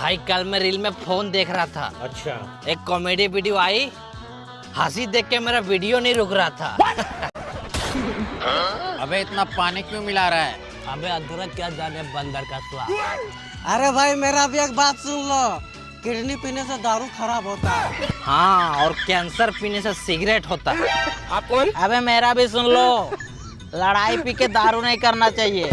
भाई कल मैं रील में फोन देख रहा था। अच्छा। एक कॉमेडी वीडियो आई, हंसी देख के मेरा वीडियो नहीं रुक रहा था। अबे इतना पानी क्यों मिला रहा है? अबे अधूरा क्या जाने बंदर का स्वाद। अरे भाई मेरा भी एक बात सुन लो, किडनी पीने से दारू खराब होता है। हाँ, और कैंसर पीने से सिगरेट होता है। आप कौन? अबे मेरा भी सुन लो, लड़ाई पी के दारू नहीं करना चाहिए।